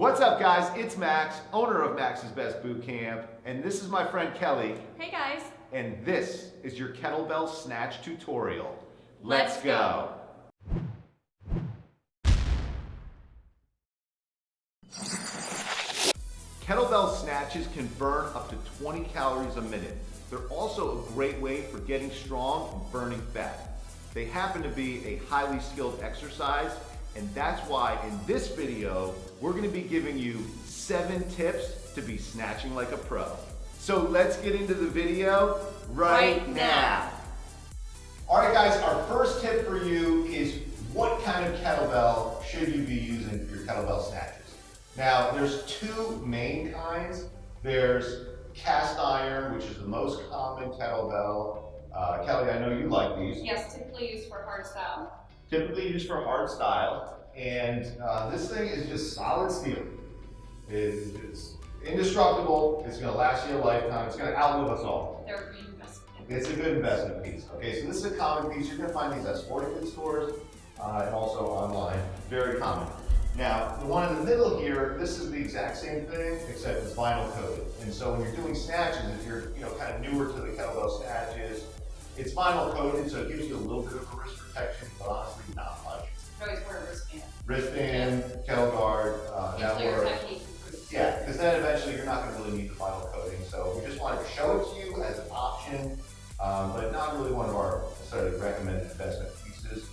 What's up, guys? It's Max, owner of Max's Best Bootcamp, and this is my friend Kelly. Hey guys. And this is your Kettlebell Snatch tutorial. Let's go. Kettlebell snatches can burn up to 20 calories a minute. They're also a great way for getting strong and burning fat. They happen to be a highly skilled exercise, and that's why in this video, we're gonna be giving you 7 tips to be snatching like a pro. So let's get into the video right now. All right, guys, our first tip for you is what kind of kettlebell should you be using for your kettlebell snatches? Now, there's 2 main kinds. There's cast iron, which is the most common kettlebell. Kelly, I know you like these. Yes, typically used for hard style. Typically used for hard style. And this thing is just solid steel. It's indestructible. It's going to last you a lifetime. It's going to outlive us all. They're a good investment. It's a good investment piece. Okay, so this is a common piece. You're going to find these at sporting goods stores and also online. Very common. Now, the one in the middle here, this is the exact same thing, except it's vinyl coated. And so when you're doing snatches, if you're kind of newer to the kettlebell snatches, it's vinyl coated, so it gives you a little bit of a wrist protection, but honestly, not much. You always wear a wristband. Wristband, kettle guard, that your works. technique improves. Yeah, because then eventually you're not going to really need the vinyl coating. So we just wanted to show it to you as an option, but not really one of our necessarily recommended investment pieces.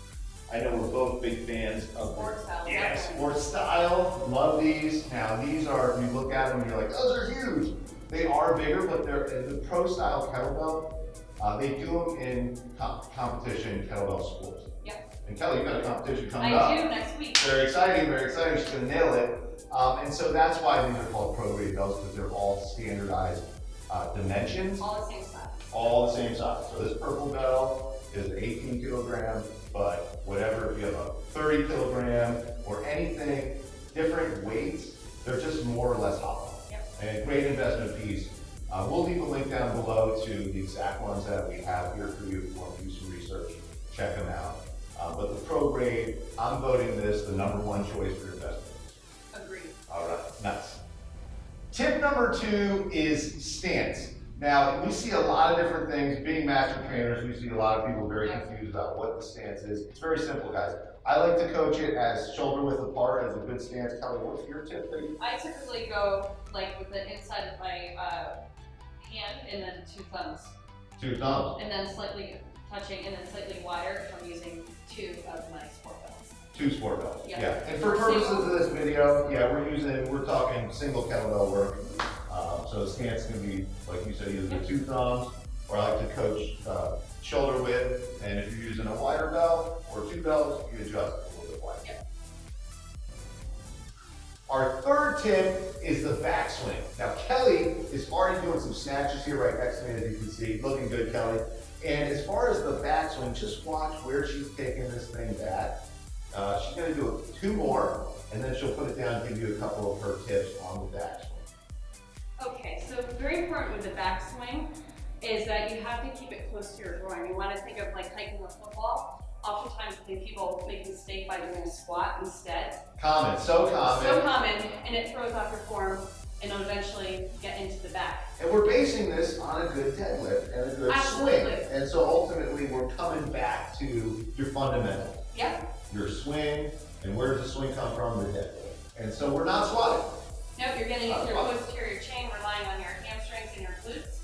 I know we're both big fans of Sports style. Yeah, sports style. Love these. Now these are, you look at them and you're like, those are huge. They are bigger, but they're the pro style kettlebell. They do them in competition kettlebell sports. Yep. And Kelly, you got a competition coming up. I do next week. Very exciting, very exciting. She's gonna nail it. And so that's why these are called pro grade belts, because they're all standardized dimensions. All the same size. All the same size. So this purple bell is 18 kilograms, but whatever, if you have a 30 kilogram or anything, different weights, they're just more or less hollow. Yep. And a great investment piece. We'll leave a link down below to the exact ones that we have here for you if you want to do some research. Check them out. But the pro grade, I'm voting this the #1 choice for investment. Agreed. All right, nice. Tip number 2 is stance. Now, we see a lot of different things. Being master trainers, we see a lot of people very confused about what the stance is. It's very simple, guys. I like to coach it as shoulder width apart as a good stance. Kelly, what's your tip? I typically go like with the inside of my hand and then 2 thumbs. 2 thumbs. And then slightly touching and then slightly wider if I'm using 2 of my sport belts. 2 sport belts. Yeah. Yeah. And for purposes of this video, yeah, we're talking single kettlebell work. So stance can be, like you said, either the 2 thumbs, or I like to coach shoulder width. And if you're using a wider belt or 2 belts, you adjust a little bit wider. Yeah. Our third tip is the backswing. Now Kelly is already doing some snatches here right next to me, as you can see. Looking good, Kelly. And as far as the backswing, just watch where she's taking this thing back. She's going to do 2 more, and then she'll put it down and give you a couple of her tips on the backswing. Okay, so very important with the backswing is that you have to keep it close to your groin. You want to think of like hiking a football. Oftentimes I think people make a mistake by doing a squat instead. Common, so common. So common, and it throws off your form and it'll eventually get into the back. And we're basing this on a good deadlift and a good swing. And so ultimately we're coming back to your fundamentals. Yep. Your swing, and where does the swing come from? The deadlift. And so we're not squatting. Nope, you're getting into your posterior chain, relying on your hamstrings and your glutes.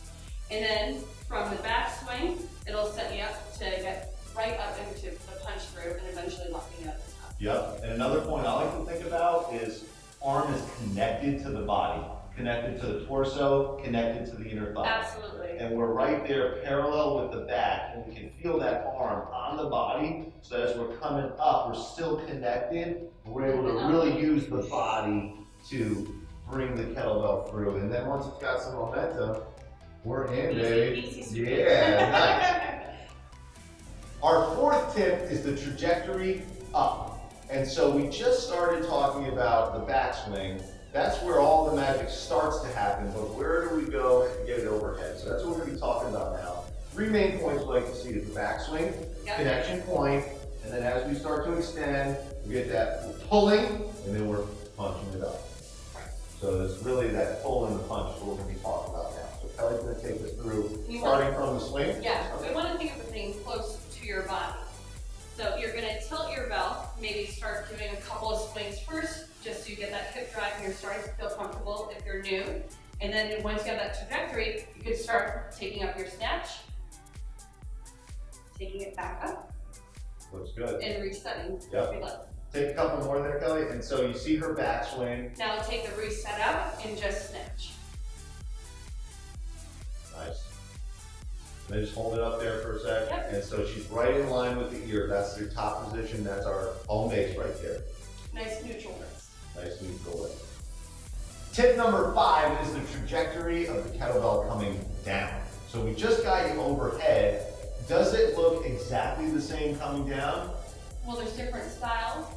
And then from the back swing, it'll set you up to get right up into the punch through and eventually locking it up at the top. Yep, and another point I like to think about is arm is connected to the body, connected to the torso, connected to the inner thigh. Absolutely. And we're right there parallel with the back, and we can feel that arm on the body, so as we're coming up, we're still connected. We're able to really use the body to bring the kettlebell through. And then once it's got some momentum, we're in, baby. Yeah, nice. Our fourth tip is the trajectory up. And so we just started talking about the backswing. That's where all the magic starts to happen, but where do we go to get it overhead? So that's what we're going to be talking about now. 3 main points we like to see is the backswing, connection point, and then as we start to extend, we get that pulling, and then we're punching it up. So it's really that pull and the punch that we're going to be talking about now. So Kelly's going to take us through starting from the swing. Yeah, we want to think of the thing close to your body. So you're going to tilt your bell, maybe start doing a couple of swings first, just so you get that hip drive and you're starting to feel comfortable if you're new. And then once you have that trajectory, you could start taking up your snatch, taking it back up. Looks good. And resetting. Yep. Take a couple more there, Kelly. And so you see her backswing. Now take the reset up and just snatch. Nice. And then just hold it up there for a sec. Yep. And so she's right in line with the ear. That's your top position. That's our home base right there. Nice neutral wrist. Nice neutral wrist. Tip number 5 is the trajectory of the kettlebell coming down. So we just got you overhead. Does it look exactly the same coming down? Well, there's different styles,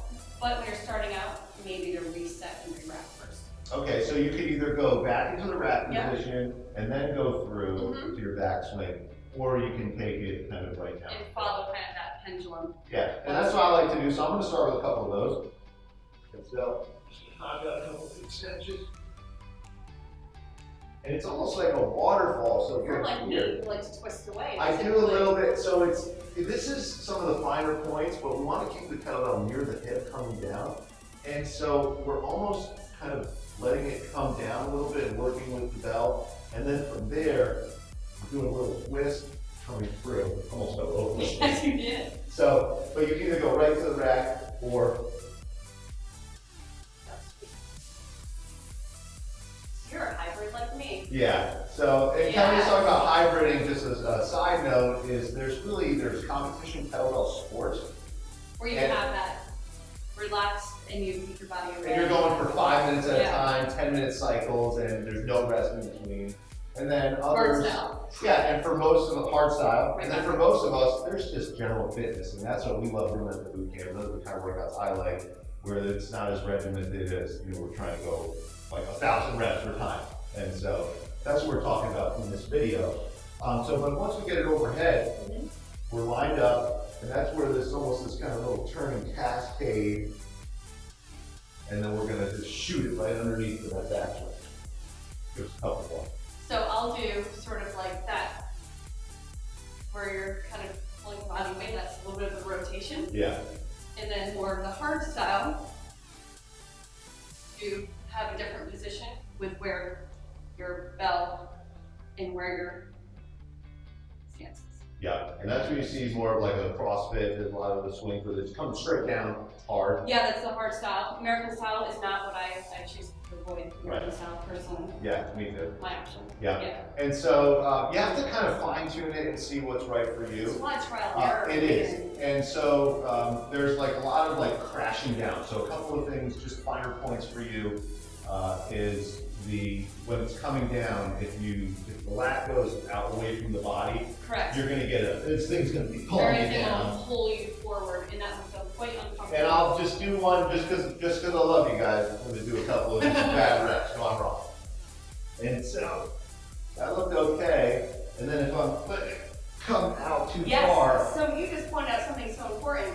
but when you're starting out, maybe to reset and re-wrap first. Okay, so you could either go back into the wrap Yep. position and then go through to your backswing, or you can take it kind of right down. And follow kind of that pendulum. Yeah, and that's what I like to do. So I'm going to start with a couple of those. So I've got a couple of big snatches. And it's almost like a waterfall. So You're like me, here, you like to twist away. I do a little bit. So this is some of the finer points, but we want to keep the kettlebell near the hip coming down. And so we're almost kind of letting it come down a little bit and working with the bell. And then from there, we're doing a little twist coming through. Almost fell over. Yes, you did. So, but you can either go right to the rack or You're a hybrid like me. yeah. So, and Kelly's talking about hybriding, just as a side note, is there's competition kettlebell sports. Where you have that relaxed and you keep your body away. And you're going for 5 minutes at a time, 10-minute cycles, and there's no rest in between. And then others, Hard style. yeah, and for most of the hard style, Right. and then for most of us, there's just general fitness, and that's what we love doing at the boot camp. Those are the kind of workouts I like, where it's not as regimented as, we're trying to go like 1,000 reps per time. And so that's what we're talking about in this video. But once we get it overhead, we're lined up, and that's where there's almost this kind of little turning cascade, and then we're gonna just shoot it right underneath for that backswing. Give us a couple more. So I'll do sort of like that, where you're kind of pulling the body away. That's a little bit of a rotation. Yeah. And then more of the hard style, you have a different position with where your bell and where your stance is. Yeah, and that's what you see more of like a CrossFit. There's a lot of the swing for this comes straight down hard. Yeah, that's the hard style. American style is not what I choose to avoid. American style personally. Yeah, me too. My option. Yeah. And so you have to kind of fine tune it and see what's right for you. It's a lot of trial and error. It is. And so there's like a lot of like crashing down. So a couple of things, just finer points for you, is when it's coming down, if the lat goes out away from the body, correct. You're gonna get this thing's gonna be pulling you down. Will pull you forward, and that will feel quite uncomfortable. And I'll just do one just because I love you guys. I'm gonna do a couple of bad reps gone wrong. And so that looked okay. And then if I'm come out too far. So you just pointed out something so important.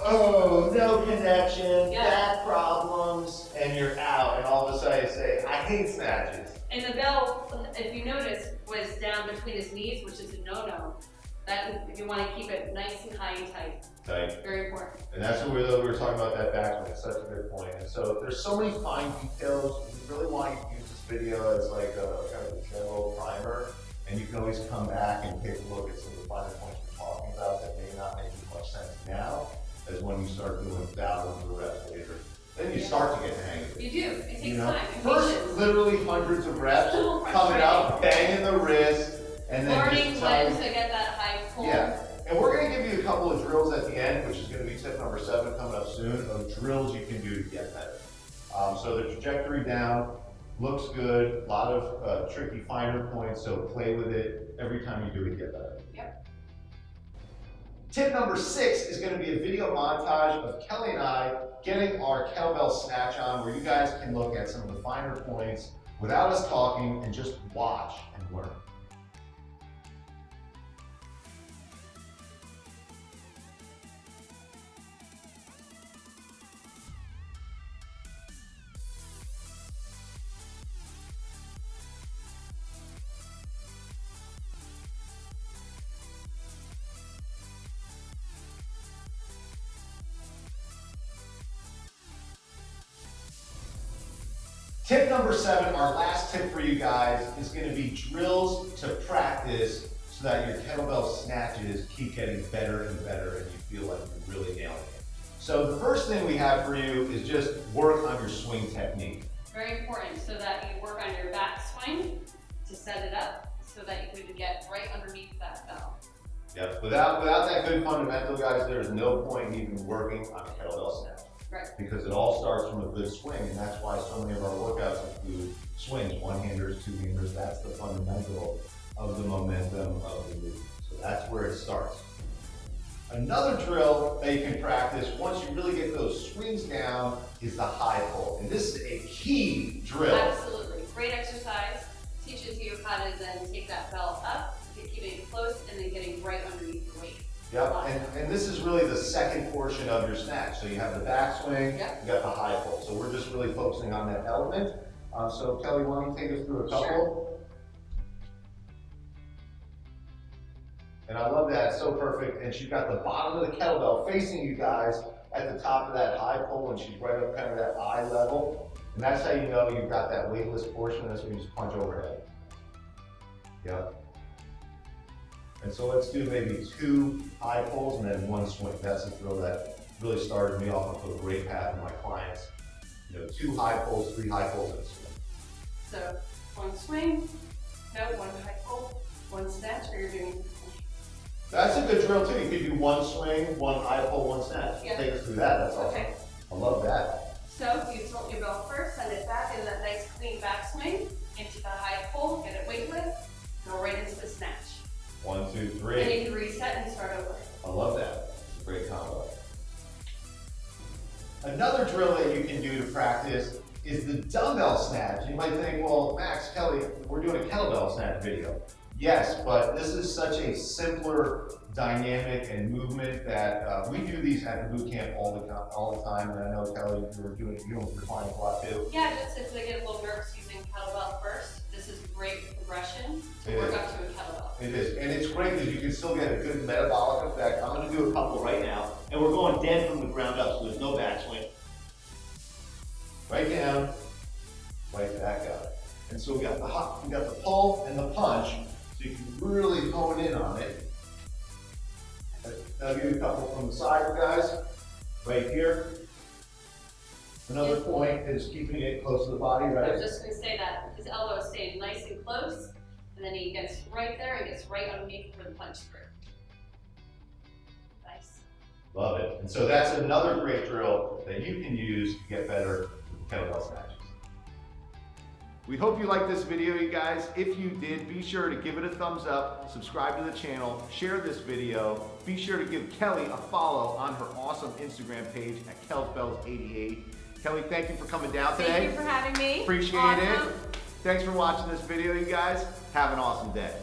Oh, no connection, Yeah. back problems, and you're out. And all of a sudden I say, I hate snatches. And the bell, if you notice, was down between his knees, which is a no-no. That you want to keep it nice and high and tight. Tight. Very important. And that's what we were talking about that backswing. It's such a good point. And so there's so many fine details. We really want you to use this video as like a kind of a general primer. And you can always come back and take a look at some of the finer points we're talking about that may not make as much sense now as when you start doing thousands of reps later. Then you start to get the hang of it. You do. It takes time. And First, patience. literally hundreds of reps, Little coming up, banging the wrist, and then Learning just when telling. to get that high pull. Yeah, and we're going to give you a couple of drills at the end, which is going to be tip number 7 coming up soon, of drills you can do to get better. So the trajectory down looks good, a lot of tricky finer points, so play with it. Every time you do it, get better. Yep. Tip number 6 is going to be a video montage of Kelly and I getting our kettlebell snatch on, where you guys can look at some of the finer points without us talking and just watch and learn. Tip number 7, our last tip for you guys, is going to be drills to practice so that your kettlebell snatches keep getting better and better and you feel like you're really nailing it. So the first thing we have for you is just work on your swing technique. Very important, so that you work on your backswing to set it up so that you can get right underneath that bell. Yep. Without that good fundamental, guys, there's no point in even working on a kettlebell snatch. Right. Because it all starts from a good swing, and that's why so many of our workouts include swings, one-handers, two-handers. That's the fundamental of the momentum of the movement. So that's where it starts. Another drill that you can practice once you really get those swings down is the high pull. And this is a key drill. Absolutely. Great exercise. Teaches you how to then take that bell up, keeping it close, and then getting right underneath the weight. Yep, and this is really the second portion of your snatch. So you have the backswing, yep. You got the high pull. So we're just really focusing on that element. So Kelly, why don't you take us through a couple? Sure. And I love that, it's so perfect. And she's got the bottom of the kettlebell facing you guys at the top of that high pull, and she's right up kind of that eye level. And that's how you know you've got that weightless portion. That's when you just punch overhead. Yep. And so let's do maybe 2 high pulls and then 1 swing. That's the drill that really started me off with a great path in my clients. 2 high pulls, 3 high pulls, and a swing. So 1 swing, no, 1 high pull, 1 snatch, or you're doing. That's a good drill too. You could do 1 swing, 1 high pull, 1 snatch. Yeah. Take us through that. That's awesome. Okay. I love that. So you tilt your bell first, send it back in that nice clean backswing, into the high pull, get it weightless, go right into the snatch. 1, 2, And 3. you can reset and start over. I love that. It's a great combo. Another drill that you can do to practice is the dumbbell snatch. You might think, well, Max, Kelly, we're doing a kettlebell snatch video. Yes, but this is such a simpler dynamic and movement that we do these at the boot camp all the time. And I know, Kelly, you're doing it with your clients a lot too. Yeah, just if they get a little nervous using kettlebell first, this is great progression to work up to a kettlebell. It is, and it's great because you can still get a good metabolic effect. I'm going to do a couple right now, and we're going dead from the ground up, so there's no backswing. Right down, right back up. And so we got the pull and the punch, so you can really hone in on it. I'll give you a couple from the side, guys. Right here. Another point is keeping it close to the body, right? I was just going to say that his elbow is staying nice and close, and then he gets right there and gets right underneath for the punch through. Nice. Love it. And so that's another great drill that you can use to get better with kettlebell snatches. We hope you liked this video, you guys. If you did, be sure to give it a thumbs up, subscribe to the channel, share this video. Be sure to give Kelly a follow on her awesome Instagram page at Kettlebells88. Kelly, thank you for coming down today. Thank you for having me. Appreciate it. Thanks for watching this video, you guys. Have an awesome day.